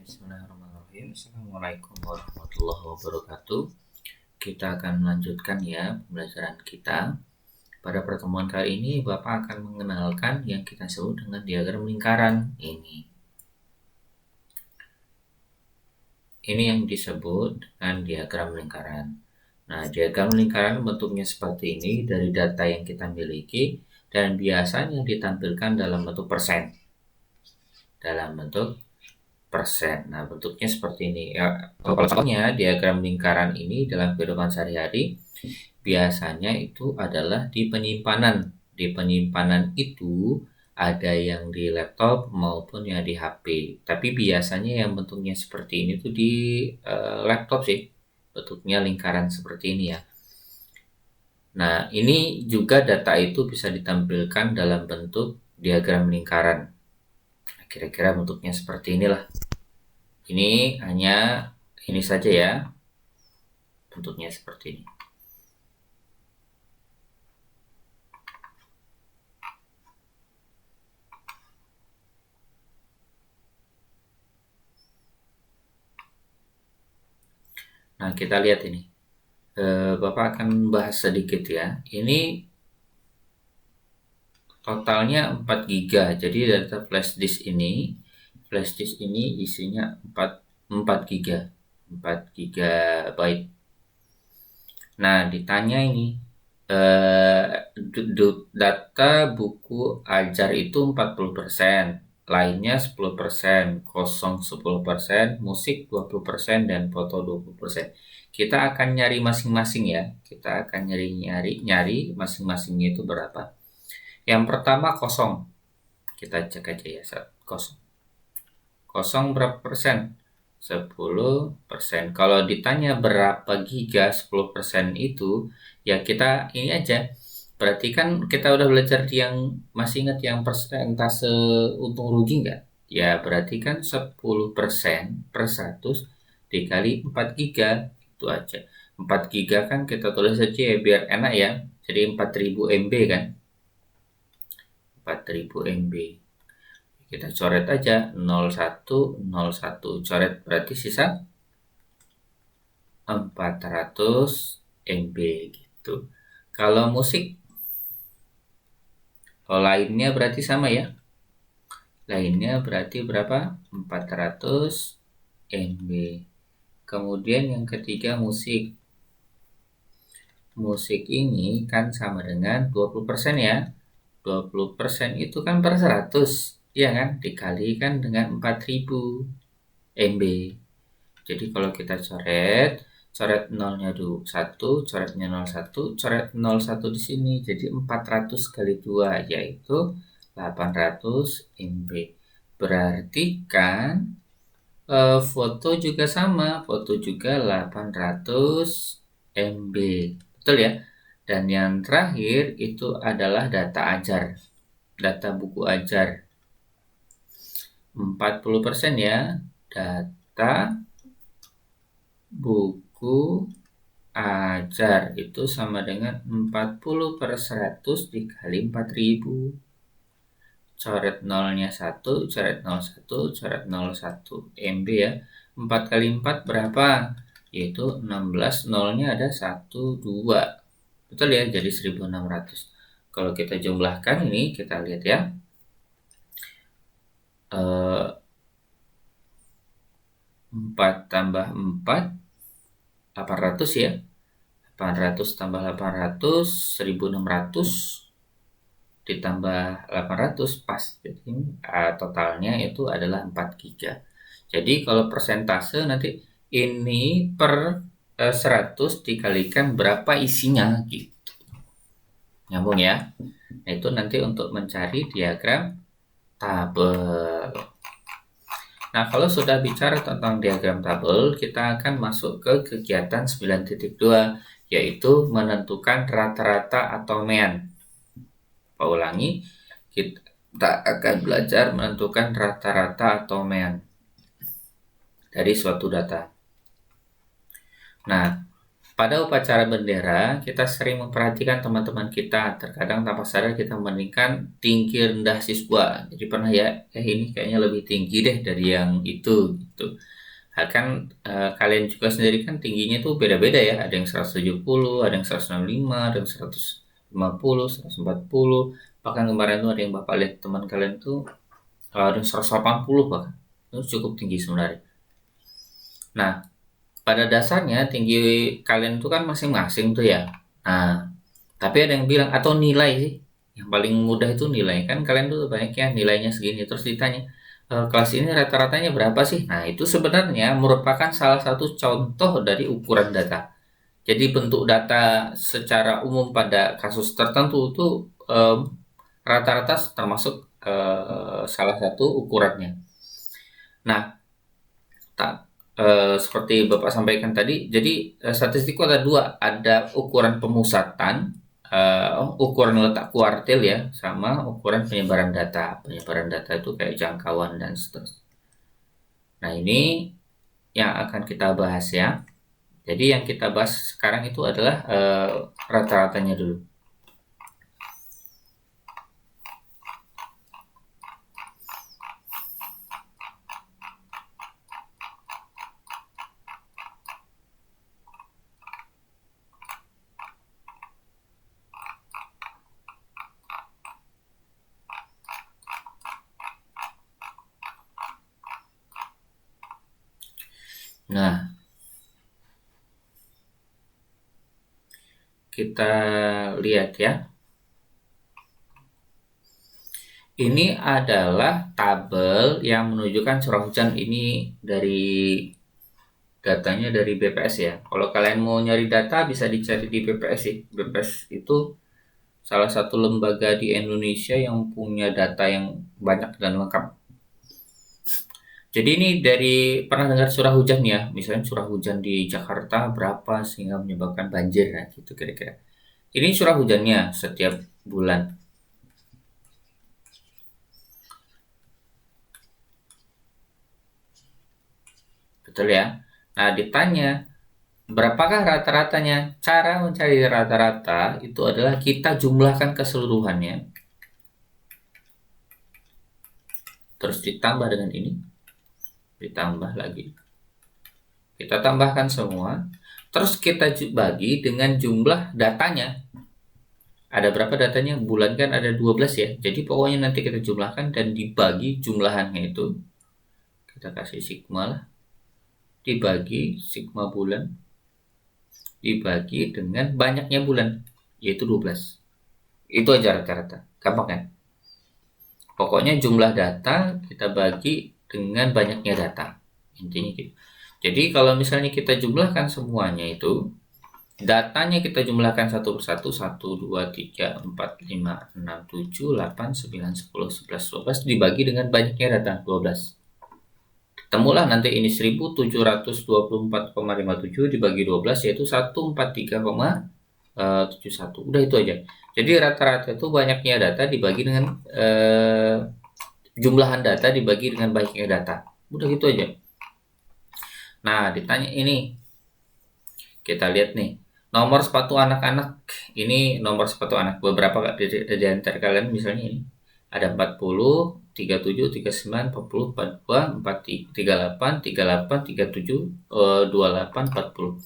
Bismillahirrahmanirrahim. Assalamualaikum warahmatullahi wabarakatuh. Kita akan melanjutkan ya pembelajaran kita. Pada pertemuan kali ini Bapak akan mengenalkan yang kita sebut dengan diagram lingkaran ini. Ini yang disebut dengan diagram lingkaran. Nah, diagram lingkaran bentuknya seperti ini dari data yang kita miliki dan biasanya ditampilkan dalam bentuk persen. Nah, bentuknya seperti ini. Ya, kalau contohnya diagram lingkaran ini dalam kehidupan sehari-hari biasanya itu adalah di penyimpanan. Di penyimpanan itu ada yang di laptop maupun yang di HP. Tapi biasanya yang bentuknya seperti ini tuh di laptop sih. Bentuknya lingkaran seperti ini ya. Nah, ini juga data itu bisa ditampilkan dalam bentuk diagram lingkaran. Kira-kira bentuknya seperti inilah. Ini hanya ini saja ya. Bentuknya seperti ini. Nah, kita lihat ini. Bapak akan bahas sedikit ya. Ini totalnya 4 GB. Jadi data flash disk ini isinya 4 GB. 4 GB. Nah, ditanya ini data buku ajar itu 40%, lainnya 10%, kosong 10%, musik 20%, dan foto 20%. Kita akan nyari masing-masing ya. Kita akan nyari masing-masingnya itu berapa. Yang pertama kosong. Kita cek aja ya, kosong. Kosong berapa persen? 10%. Kalau ditanya berapa giga 10% itu, ya kita ini aja. Berarti kan kita udah belajar yang masih ingat yang persentase untung rugi nggak? Ya berarti kan 10% per 100 dikali 4 giga itu aja. 4 giga kan kita tulis aja ya biar enak ya. Jadi 4000 MB kan. 4000 MB. Kita coret aja 0101, coret berarti sisa 400 MB gitu. Kalau musik, kalau lainnya berarti sama ya. Lainnya berarti berapa? 400 MB. Kemudian yang ketiga musik. Musik ini kan sama dengan 20% ya. 20% itu kan per 100. Ya kan, dikalikan dengan 4000 MB. Jadi kalau kita coret nolnya dulu 1, coretnya 01, coret 01 di sini. Jadi 400 kali 2 yaitu 800 MB. Berarti kan foto juga sama, foto juga 800 MB. Betul ya? Dan yang terakhir itu adalah data ajar. Data buku ajar. 40% ya. Data buku ajar itu sama dengan 40 per 100 dikali 4000. Coret nolnya 1, coret 01, coret 01 MB ya. 4 kali 4 berapa? Yaitu 16, nolnya ada 1, 2. Betul ya, jadi 1600. Kalau kita jumlahkan ini, kita lihat ya. 4 tambah 4 800 ya. 800 tambah 800 1600 ditambah 800 pas. Jadi totalnya itu adalah 4 giga. Jadi kalau persentase nanti ini per 100 dikalikan berapa isinya gitu. Nyambung ya. Nah, itu nanti untuk mencari diagram tabel. Nah, kalau sudah bicara tentang diagram tabel, kita akan masuk ke kegiatan 9.2, yaitu menentukan rata-rata atau mean. Pak ulangi, kita akan belajar menentukan rata-rata atau mean dari suatu data. Nah, pada upacara bendera, kita sering memperhatikan teman-teman kita. Terkadang tanpa sadar kita membandingkan tinggi rendah siswa. Jadi pernah ya, ini kayaknya lebih tinggi deh dari yang itu gitu. Kan kalian juga sendiri kan tingginya tuh beda-beda ya. Ada yang 170, ada yang 165, ada yang 150, 140. Bahkan kemarin tuh ada yang Bapak lihat teman kalian tuh ada yang 180 bahkan. Itu cukup tinggi sebenarnya. Nah, pada dasarnya tinggi kalian itu kan masing-masing tuh ya. Nah, tapi ada yang bilang atau nilai sih. Yang paling mudah itu nilai. Kan kalian tuh banyak ya nilainya segini. Terus ditanya, kelas ini rata-ratanya berapa sih? Nah, itu sebenarnya merupakan salah satu contoh dari ukuran data. Jadi bentuk data secara umum pada kasus tertentu itu rata-rata termasuk salah satu ukurannya. Nah, tak seperti Bapak sampaikan tadi, jadi statistik itu ada dua, ada ukuran pemusatan, ukuran letak kuartil ya, sama ukuran penyebaran data. Penyebaran data itu kayak jangkauan dan seterusnya. Nah ini yang akan kita bahas ya. Jadi yang kita bahas sekarang itu adalah rata-ratanya dulu. Nah, kita lihat ya. Ini adalah tabel yang menunjukkan curah hujan ini dari datanya dari BPS ya. Kalau kalian mau nyari data bisa dicari di BPS sih. BPS itu salah satu lembaga di Indonesia yang punya data yang banyak dan lengkap. Jadi ini dari pernah dengar curah hujan ya, misalnya curah hujan di Jakarta berapa sehingga menyebabkan banjir, nah gitu kira-kira. Ini curah hujannya setiap bulan, betul ya. Nah ditanya berapakah rata-ratanya? Cara mencari rata-rata itu adalah kita jumlahkan keseluruhannya, terus ditambah dengan ini, ditambah lagi. Kita tambahkan semua, terus kita bagi dengan jumlah datanya. Ada berapa datanya? Bulan kan ada 12 ya. Jadi pokoknya nanti kita jumlahkan dan dibagi jumlahannya itu. Kita kasih sigma lah. Dibagi sigma bulan. Dibagi dengan banyaknya bulan. Yaitu 12. Itu aja rata-rata. Gampang kan? Pokoknya jumlah data kita bagi dengan banyaknya data. Intinya gitu. Jadi kalau misalnya kita jumlahkan semuanya itu, datanya kita jumlahkan satu persatu, 1, 2, 3, 4, 5, 6, 7, 8, 9, 10, 11, 12 dibagi dengan banyaknya data, 12. Temulah nanti ini 1724,57 dibagi 12 yaitu 143,71. Udah itu aja. Jadi rata-rata itu banyaknya data dibagi dengan jumlahan data dibagi dengan banyaknya data. Udah gitu aja. Nah, ditanya ini. Kita lihat nih. Nomor sepatu anak-anak. Ini nomor sepatu anak. Beberapa di antara kalian misalnya ini. Ada 40, 37, 39, 40, 42, 38, 38, 37, 28, 40.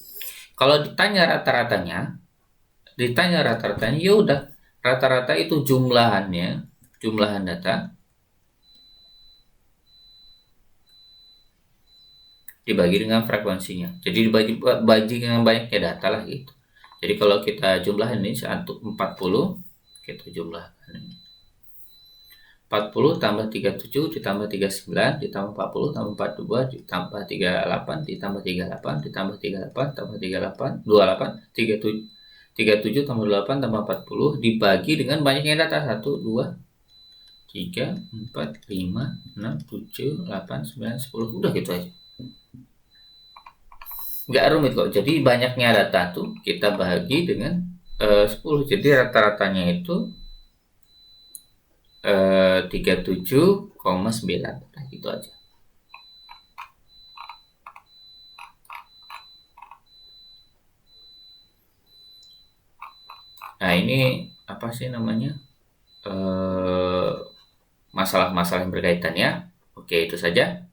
Kalau ditanya rata-ratanya, ya udah rata-rata itu jumlahannya, jumlahan data dibagi dengan frekuensinya. Jadi dibagi dengan banyaknya data lah gitu. Jadi kalau kita jumlah ini 40, kita jumlahkan ini. 40 tambah 37 ditambah 39 ditambah 40 tambah 42 ditambah 38 ditambah 38 ditambah 38 tambah 38 28 37 tambah 8 tambah 40 dibagi dengan banyaknya data 1 2 3 4 5 6 7 8 9 10. Udah gitu aja. Nggak rumit kok. Jadi banyaknya data tuh kita bagi dengan 10. Jadi rata-ratanya itu 37,9. Nah, gitu aja. Nah, ini apa sih namanya? Masalah-masalah yang berkaitan ya. Oke, itu saja.